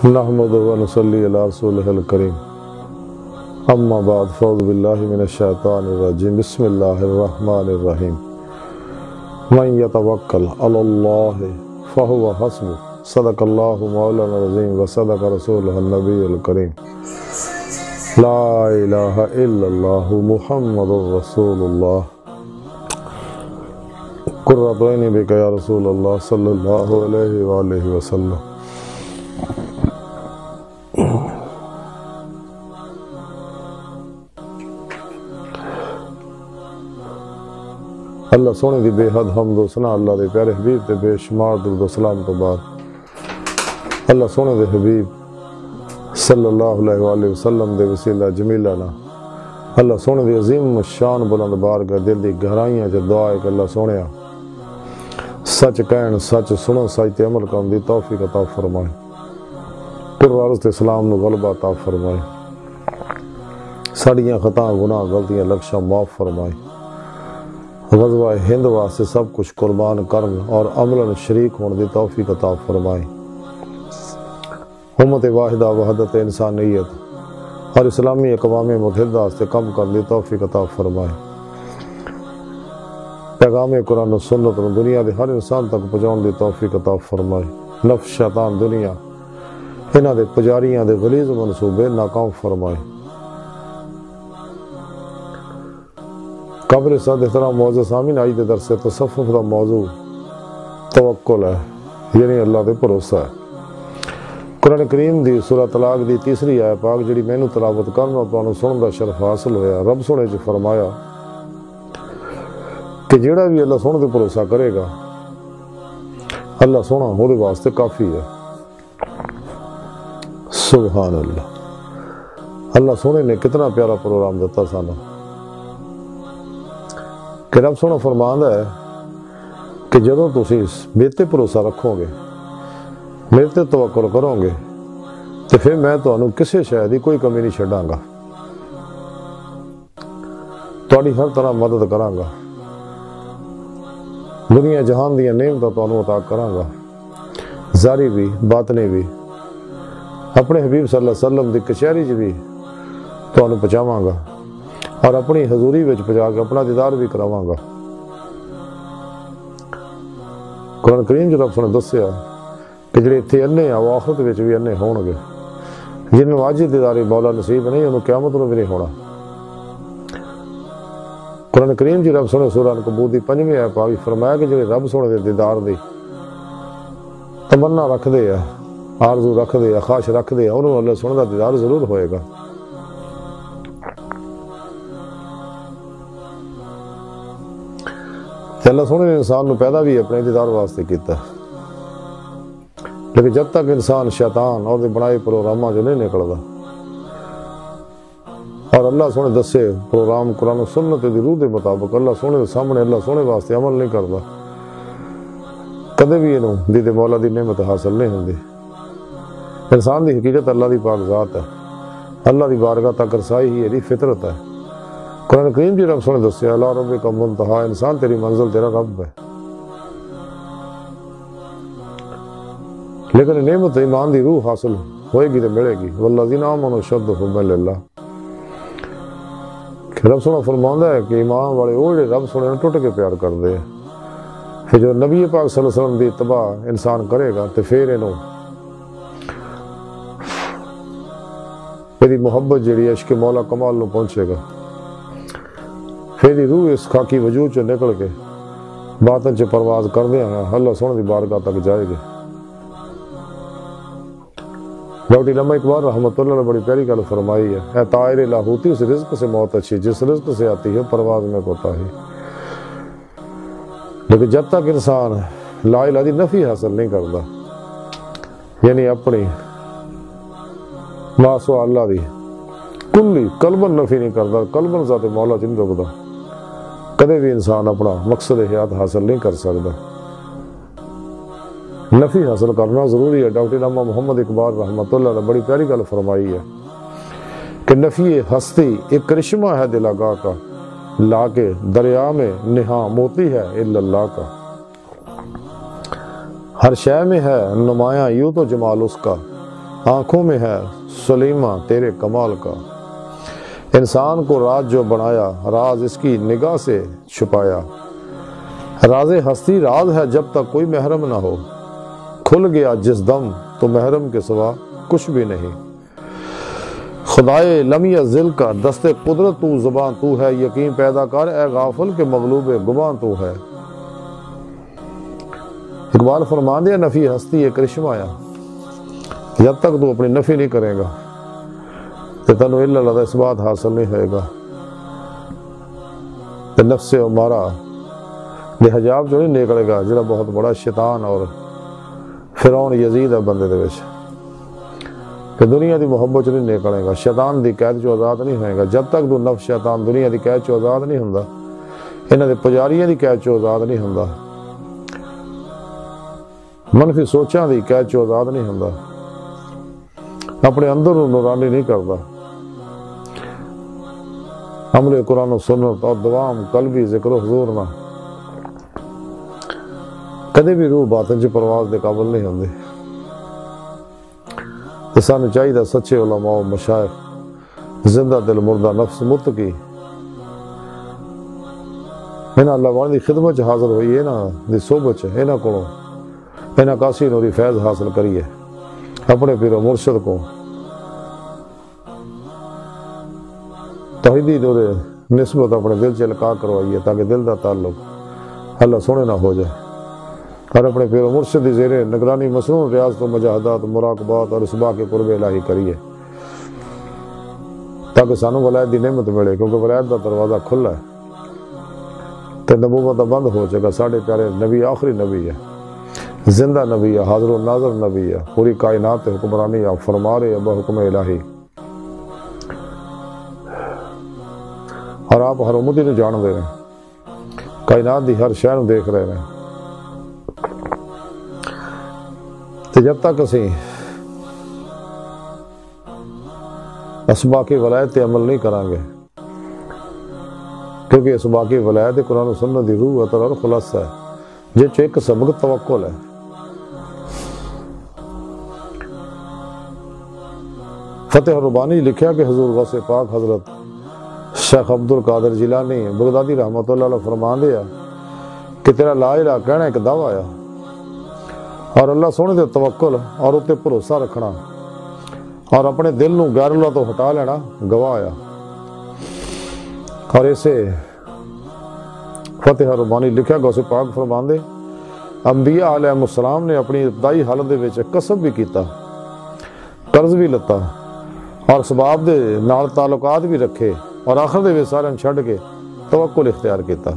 نحمد و نصلی علی رسولہ الکریم اما بعد فاعوذ باللہ من الشیطان الرجیم بسم اللہ الرحمن الرحیم من یتوکل علی اللہ فہو حسبہ صدق اللہ مولانا العظیم و صدق رسولہ النبی الکریم لا الہ الا اللہ محمد رسول اللہ قرۃ عینی بک یا رسول اللہ صلی اللہ علیہ وآلہ وسلم۔ اللہ سونے دی بے حد حمد و ثنا اللہ دے پیارے حبیب تے بے شمار درود و سلام تو بعد اللہ سونے دے حبیب صلی اللہ علیہ وآلہ وسلم دے وسیلہ جمیلہ نا اللہ سونے دی عظیم شان بلند بارگاہ دل دی گہرائیاں چ دعا ہے کہ اللہ سونیا سچ کہن سچ سنو سچ تے عمل کرن دی توفیق عطا فرمائے، پر عرض تے اسلام نو غلبہ عطا فرمائے، ساڑیاں خطاں گناہ غلطیاں لکشاں معاف فرمائے، غزوہ ہند واسطے سب کچھ قربان کرن اور عملاً شریک ہون دی توفیق عطا فرمائے، امت واحدہ وحدت انسانیت اور اسلامی اقوام متحدہ سے کم کرن دی توفیق عطا فرمائے، پیغام قرآن و سنت نو دنیا دے ہر انسان تک پہنچاؤن دی توفیق عطا فرمائے، نفس شیطان دنیا انہاں دے پجاریاں دے غلیظ منصوبے ناکام فرمائے۔ قبر صد احترام معزز سامعین، آج دے درس تصوف دا موضوع توکل ہے، یعنی اللہ دے بھروسہ ہے۔ قرآن کریم دی سورہ طلاق دی تیسری آیت پاک جڑی مینوں تلاوت کرنا تانوں سنن دا شرف حاصل ہویا، رب سونے چ فرمایا کہ جڑا بھی اللہ سونے دے بھروسہ کرے گا اللہ سونا وہ دے واسطے کافی ہے۔ سبحان اللہ، اللہ سونے نے کتنا پیارا پروگرام دیتا سانوں کہ رب سونا فرماندا ہے کہ جدوں تسی میرے تے بھروسہ رکھو گے، میرے تے توکل کرو گے تو پھر میں تانوں کسے شے دی کوئی کمی نہیں چھڈاں گا، تہاڈی ہر طرح مدد کراں گا، دنیا جہان دیاں نعمتاں تانوں عطا کراں گا، ظاہری بھی باطنی بھی، اپنے حبیب صلی اللہ علیہ وسلم دی کچہری چ بھی تانوں پہنچاواں گا اور اپنی حضوری وچ پہنچا کے اپنا دیدار بھی کراواں گا۔ قرآن کریم جو رب نے دسیا کہ جڑے اتنے انے آ وہ آخرت وچ بھی انے ہون گے، جنہوں اج دیدار مولا نصیب نہیں انہوں قیامت نوں بھی نہیں ہونا۔ قرآن کریم جی رب سونے سورہ عنکبوت دی 5ویں آیت پاک فرمایا کہ جڑے رب سونے دے دیدار دی تمنا رکھ دے آرزو رکھ دے خواہش رکھ دے انہوں اللہ سونے دا دیدار ضرور ہوئے گا۔ اللہ سونے نے انسان نو پیدا بھی اپنے دیدار واسطے کیتا ہے، لیکن جب تک انسان شیطان اور بنائے پروگراماں جو نہیں نکلدا اور اللہ سونے دسے پروگرام قرآن و سنت دی روح دے مطابق اللہ سونے دے سامنے اللہ سونے واسطے عمل نہیں کردا، کدے بھی انہوں دید مولا دی نعمت حاصل نہیں ہوندی۔ انسان دی حقیقت اللہ دی پاک ذات ہے، اللہ دی بارگاہ تک رسائی ہی ایدی فطرت ہے۔ قرآن کریم جی رب سونے دسیا اللہ رب کا منتہا، انسان تیری منزل تیرا رب ہے، لیکن نعمت ایمان دی روح حاصل ہوئے گی تو ملے گی، والذین آمنوا اشد حبا للہ۔ رب سونا فرماندہ ہے کہ ایمان والے وہ جڑے رب سونے ٹوٹ کے پیار کر دے، پھر جو نبی پاک صلی اللہ علیہ وسلم دی اتباع انسان کرے گا تو پھر انہوں میری محبت جڑی عشق مولا کمال نو پہنچے گا، پھر روح اس خاکی وجود چو نکل کے باطن چ پرواز کر دیا گا اللہ سونے دی بارگاہ تک جائے گے۔ ڈاکٹر علامہ اقبال رحمۃ اللہ نے بڑی پیاری گل فرمائی ہے، اے طائر لاہوتی اس رزق سے موت اچھی جس رزق سے آتی ہے پرواز میں کوتاہی۔ لیکن جب تک انسان لا الہ دی نفی حاصل نہیں کرتا، یعنی اپنی ما سوا اللہ دی کلی قلباً نفی نہیں کرتا، قلباً ذات مولا چ نہیں رکتا، کدے بھی انسان اپنا مقصد حیات حاصل نہیں کر سکتا۔ نفی حاصل کرنا ضروری ہے۔ ڈاکٹر علامہ محمد اقبال رحمۃ اللہ نے بڑی پیاری گل فرمائی ہے کہ نفی ہستی ایک کرشمہ ہے دل آگاہ کا، لا کے دریا میں نہاں موتی ہے الا اللہ کا۔ ہر شے میں ہے نمایاں یوں تو جمال اس کا، آنکھوں میں ہے سلیمہ تیرے کمال کا، انسان کو راز جو بنایا، راز اس کی نگاہ سے چھپایا، راز ہستی راز ہے جب تک کوئی محرم نہ ہو، کھل گیا جس دم تو محرم کے سوا کچھ بھی نہیں، خدائے لم یزل کا دست قدرت تو زبان تو ہے، یقین پیدا کر اے غافل کے مغلوب گمان تو ہے۔ اقبال فرمان دیا نفی ہستی ایک کرشمہ آیا، جب تک تو اپنی نفی نہیں کرے گا تو تنو اللہ اس بات حاصل نہیں ہوئے گا کہ نفس امارہ بے حجاب جو نہیں نکلے گا، جڑا بہت بڑا شیطان اور فرعون یزید ہے بندے دے وچ، کہ دنیا دی محبت نہیں نکلے گا، شیطان دی قید چو آزاد نہیں ہوئے گا، جب تک تو نفس شیطان دنیا دی قید چو آزاد نہیں ہوندا، انہاں دے پجاریاں دی قید چو آزاد نہیں ہوندا، منفی سوچاں دی قید چو آزاد نہیں ہوندا، اپنے اندر نورانی نہیں کردا، عمل قرآن و سنت اور دوام قلبی ذکر و حضور نہ کدے بھی روح باطن چ پرواز دے قابل نہیں ہوندی۔ تے سانو چاہیے سچے علماء و مشائخ زندہ دل مردہ نفس متقی انہاں اللہ والے دی خدمت چ حاضر ہوئی، انہاں دی صحبت چ انہاں کولوں انہاں کاسی نوری فیض حاصل کریے، اپنے پیر و مرشد کو توحیدی دورے نسبت اپنے دل سے لقا کروائیے تاکہ دل دا تعلق اللہ سونے نہ ہو جائے، اور اپنے پیر و مرشد دی زیر نگرانی مسنون ریاضت و مجاہدات مراقبات اور اسباق کے قرب الہی کریے تاکہ سانو ولایت دی نعمت ملے، کیونکہ ولایت دا دروازہ کھلا ہے تے نبوت دا بند ہو جائے گا۔ ساڑھے پیارے نبی آخری نبی ہے، زندہ نبی ہے، حاضر و ناظر نبی ہے، پوری کائنات حکمرانی آپ فرما رہے ہیں بحکم الہی، اور آپ ہر امتی نو جان دے رہے ہیں، کائنات دی ہر شے نو دیکھ رہے ہیں۔ تو جب تک اسی اسباق ولایت تے عمل نہیں کریں گے، کیونکہ اسباق ولایت قرآن و سنت دی روح اثر اور خلاصہ ہے، جس ایک سبق توکل ہے۔ فتح ربانی لکھیا کہ حضور غوث پاک حضرت شیخ عبد القادر جیلانی بغدادی رحمۃ اللہ علیہ فرمان دیا کہ تیرا لا الہ کہنا ایک دعویٰ آیا، اور اللہ سونے دے توکل اور اتے بھروسہ رکھنا اور اپنے دل نو غیر اللہ تو ہٹا لینا گواہ آیا۔ اور اسے فتح ربانی لکھیا غوث پاک فرمان دے انبیاء علیہ السلام نے اپنی ابتدائی حالت دے وچ کسب بھی کیتا، قرض بھی لتا، اور سباب دے نال تعلقات بھی رکھے، اور آخر دے وچ سارے چھڈ کے توکل اختیار کیتا۔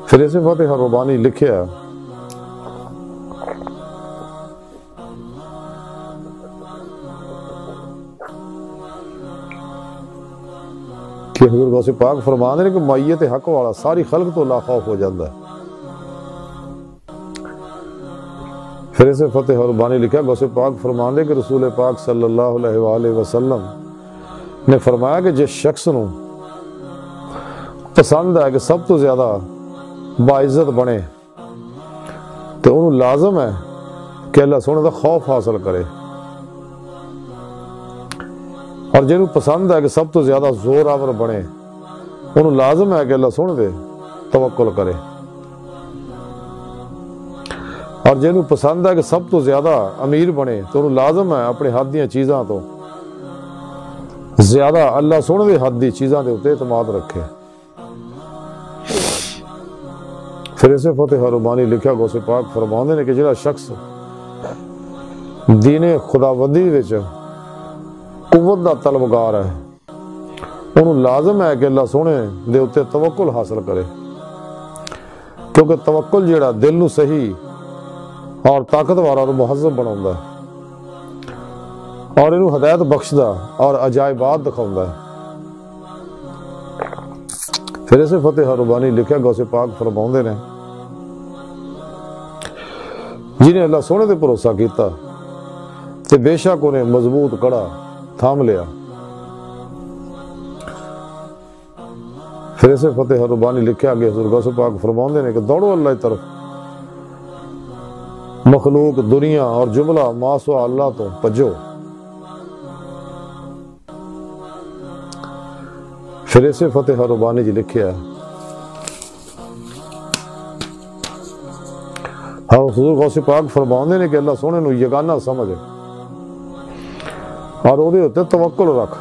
پھر اسے فتح ربانی لکھیا کہ حضور غوث پاک فرمان دے کہ معیت حق والا ساری خلق تو لا خوف ہو جاتا ہے۔ پھر اسے فتح ربانی لکھا غوث پاک فرمان دے کہ رسول پاک صلی اللہ علیہ وآلہ وسلم نے فرمایا کہ جس شخص نو پسند ہے کہ سب تو زیادہ باعزت بنے تو انہوں لازم ہے کہ اللہ سونے دا خوف حاصل کرے، اور جنہوں پسند ہے کہ سب تو زیادہ زور آور بنے انہوں لازم ہے کہ اللہ سونے دے توکل کرے، اور جنہوں پسند ہے کہ سب تو زیادہ امیر بنے تو انہوں لازم ہے اپنے ہاتھ دیاں چیزاں تو زیادہ اللہ سونے دے ہاتھ دی چیزاں دے اتے اعتماد رکھے۔ پھر اسے فتح ربانی لکھا غوث پاک فرماندے نے کہ جڑا شخص دین خداوندی وچ قوت دا طلبگار ہے انہوں لازم ہے کہ اللہ سونے دے اتے توکل حاصل کرے، کیونکہ توکل جڑا دل نو صحیح اور طاقتور اور مہذب بناوندا ہے، اور انہوں ہدایت بخشدا اور عجائبات دکھاوندا ہے۔ پھر اسے فتح ربانی لکھا غوث پاک فرماندے نے جنہیں اللہ سونے دے بھروسہ کیتا تے بے شک انہیں مضبوط کڑا تھام لیا۔ پھر اسے فتح ربانی لکھا کہ حضور غوث پاک فرماندے نے کہ دوڑو اللہ کی طرف مخلوق دنیا اور جملہ ما سوا اللہ تو پجو۔ پھر اسے فتح ربانی جی لکھیا ہے، ہاں حضور غوث پاک فرماؤندے نے کہ اللہ سونے نو یگانہ سمجھ اور وہ ہوتے توکل رکھ،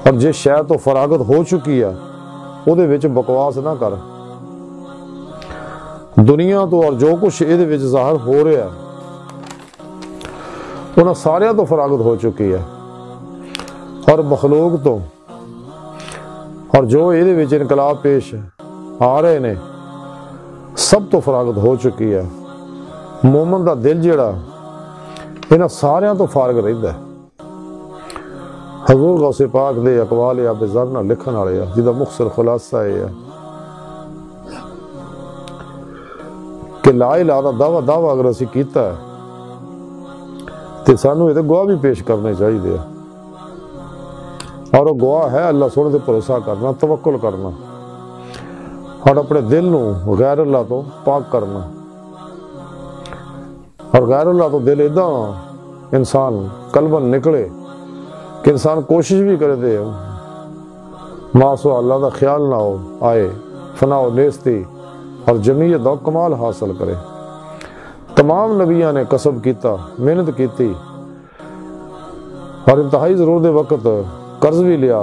اور جس شے تو فراغت ہو چکی ہے وہ بکواس نہ کر۔ دنیا تو اور جو کچھ یہ ظاہر ہو رہا ہے انہاں سارے تو فراغت ہو چکی ہے، اور مخلوق تو اور جو یہ انقلاب پیش آ رہے نے سب تو فراغت ہو چکی ہے۔ مومن دا دل جڑا انہاں سارے تو فارغ رہتا ہے۔ حضور غوث پاک دے اقوال آب ذر نہ لکھن والے ہے جہاں مختصر خلاصہ یہ ہے کہ لا الہ دا دعویٰ اگر اسی کیتا ہے تو سانو یہ گواہ بھی پیش کرنے چاہیے، اور وہ گواہ ہے اللہ سونے سے بھروسہ کرنا، توکل کرنا، اور اپنے دل نو غیر اللہ تو پاک کرنا۔ اور غیر اللہ تو دل ادھا انسان قلباً نکلے کہ انسان کوشش بھی کرے دے ما سوا اللہ دا خیال نہ ہو آئے، فنا و نیستی اور جمعیت دا کمال حاصل کرے۔ تمام نبیاں نے قصب کیتا، محنت کیتی، اور انتہائی ضرور دے وقت قرض بھی لیا،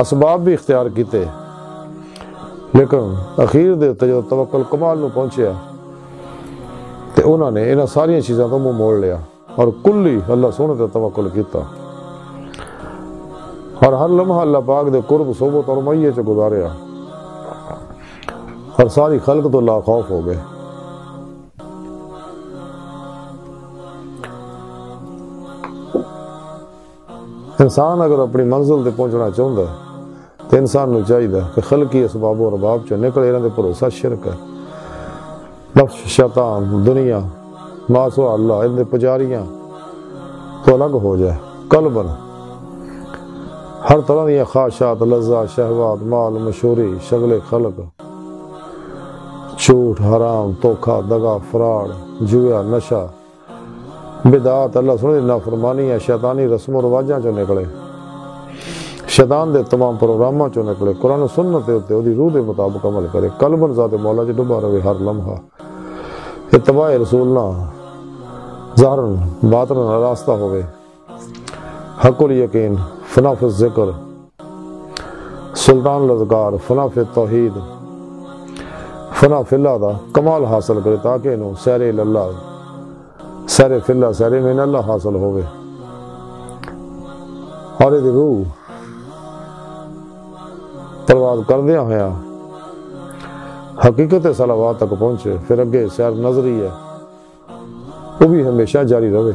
اسباب بھی اختیار کیتے، لیکن اخیر دے جو توکل کمال نو پہنچیا تے انہوں نے انہاں ساری چیزاں تو منہ موڑ لیا اور کلی اللہ سونے تے توکل کیتا، اور ہر لمحہ اللہ پاک دے قرب صحبت اور مئیے چ گزاریا، اور ساری خلق تو لا خوف ہو گئے۔ انسان اگر اپنی منزل تے پہنچنا چاہتا ہے تو انسان نو چاہیے کہ خلقی اسباب و رباب چ نکلے، انہاں دے بھروسہ شرک ہے، نفس، شیطان، دنیا، ما سوا اللہ، ان دے پجاریاں تو الگ ہو جائے۔ قلباً ہر طرح دی خواہشات، لذات، شہوات، مال، مشہوری، شغل خلق، جھوٹ، حرام، دھوکا، دغا، فراڈ، جوا، نشہ، بدعات، اللہ سنے دی نافرمانیاں، شیطانی رسم و رواجاں چوں نکلے، شیطان دے تمام پروگراماں چوں نکلے، قرآن و سنت دے اوتے اودی روح دے مطابق عمل کرے، قلباً ذات مولا چ ڈوبا رہے ہر لمحہ، اتباع رسول نہ ظاہراً باطناً راستہ ہوئے، حق الیقین، فنا فی الذکر، سلطان الاذکار، فنا فی التوحید، فنا فی اللہ دا کمال حاصل کرے تاکہ انہوں سیر اللہ، سیر فی اللہ، سیر من اللہ حاصل ہوئے، اور یہ روح پرواز کردیا ہویا حقیقت صلوات تک پہنچے، پھر اگے سیر نظری ہے وہ بھی ہمیشہ جاری رہے۔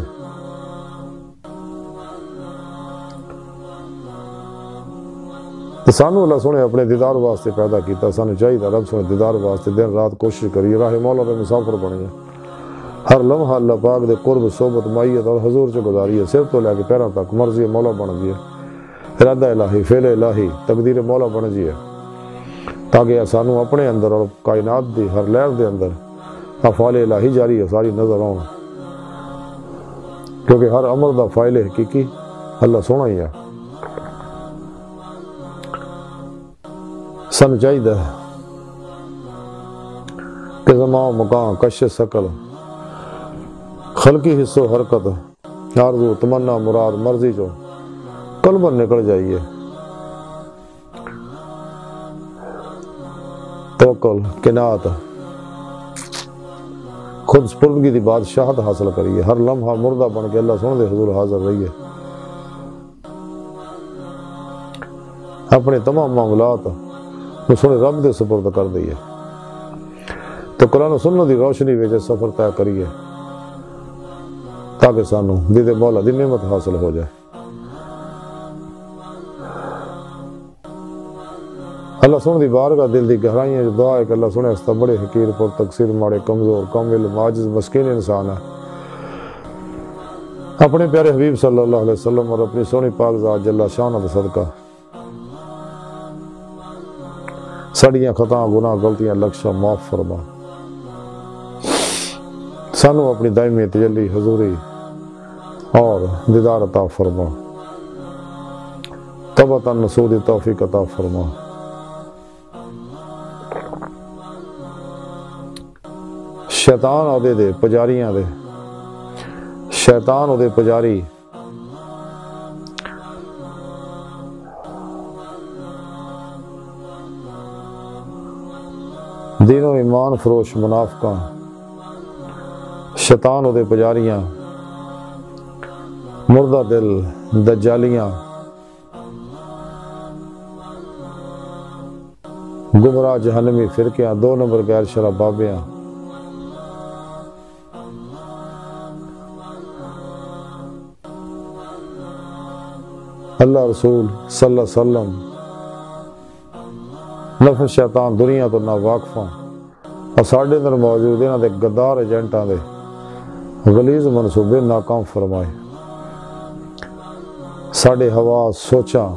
سانو اللہ سونے اپنے دیدار واسطے پیدا کیتا، سانو چاہیے رب سونے دیدار واسطے دن رات کوشش کریے، راہ مولا پہ مسافر بنیے، ہر لمحہ اللہ پاک دے قرب صحبت معیت اور حضور سے گزاریے، سر تو لے کے پیروں تک مرضی مولا بن جائے، ارادہ الہی، فعل الہی، تقدیر مولا بن جائے، تاکہ سانو اپنے اندر اور کائنات دی ہر لہر دے اندر افعال الہی جاری ہے ساری نظر آؤں، کیونکہ ہر امر دا فاعل حقیقی اللہ سونا ہی ہے۔ سن چاہیے کہ زمان، مکان، کش، شکل، خلقی حصہ و حرکت، آرزو، تمنا، مراد، مرضی جو قلباً نکل جائیے، توکل، قناعت، خود سپردگی دی بادشاہت حاصل کریے، ہر لمحہ مردہ بن کے اللہ سونے دے حضور حاضر رہیے، اپنے تمام معاملات سونے رب دے سپرد کر دئیے، تو قرآن و سنت دی روشنی ویچے سفر طے کریے تاکہ سانو دید مولا دی نعمت حاصل ہو جائے۔ اللہ سونے دی بارگاہ دل دی گہرائیاں جو دعا ہے کہ اللہ سونے استا بڑے حقیر پر تقصیر، ماڑے، کمزور، کم علم، عاجز، مسکین انسان ہے، اپنے پیارے حبیب صلی اللہ علیہ وسلم اور اپنی سونی پاک ذات جل شانہ دا صدقہ سڑیاں خطاں، گناہ، غلطیاں لکشہ معاف فرما۔ سانو اپنی دائمی تجلی حضوری اور دیدار عطا فرما، توبۃ النصوح دی توفیق عطا فرما۔ شیطان عہدے دے پجاریاں دے، شیطان عہدے پجاری دین و ایمان فروش منافقاں، شیطان عہدے پجاریاں، مردہ دل دجالیاں، گمراہ جہنمی فرقیاں، 2 نمبر غیر شرع بابیاں، اللہ رسول صلی اللہ علیہ وسلم نفس شیطان دنیا تو نہ واقفاں اور ساڈے اندر موجود انہاں دے غدار ایجنٹاں دے غلیظ منصوبے ناکام فرمائے، ساڈے ہوا سوچاں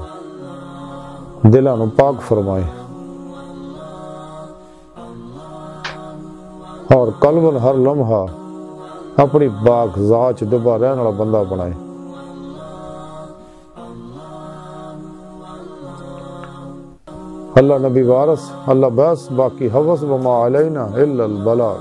دلاں نوں پاک فرمائے اور قلباً ہر لمحہ اپنی پاک ذات چ ڈبا رہن والا بندہ بنائے۔ اللہ نبی وارث، اللہ بس، باقی حوث وما علینا الا البلاغ۔